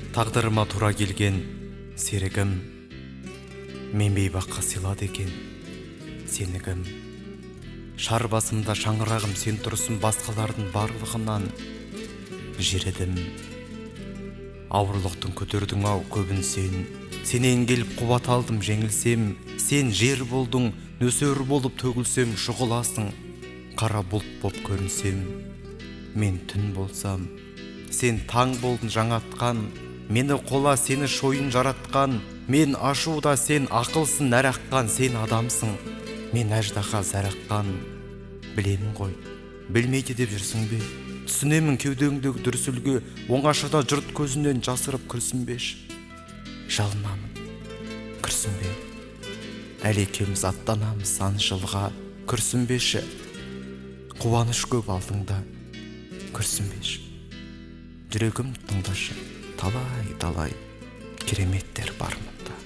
Тағдырыма тура келген серігім, мен бейбаққа сыйлады екен сенігім. Шар басымда шаңырағым сен тұрсын, басқалардың барлығынан жередім. Ауырлықтың көтердің ау көбін сен, сенен келіп қуат алдым жеңілсем. Сен жер болдың, нөсер болып төгілсем, шұғыласың, қара бұлт боп көрінсем. Мен түн болсам, сен таң болдың жаңатқан, мені қола сені шойын жаратқан. Мен ашуда, сен ақылсын нәр аққан, сен адамсың, мен әждаһа зәр аққан. Білемін ғой, білмейді деп жүрсің бе? Түсінемін кеудеңдегі дүрсілге, оңашада жұрт көзінен жасырып күрсінбеш. Жалынамын, күрсінбе. Әлі екеуміз аттанамыз сан жылға, күрсінбеші. Қуаныш көп алдыңда, күрсінбеш. Жүрегім тыңдашы, талай кереметтер бар мұнда.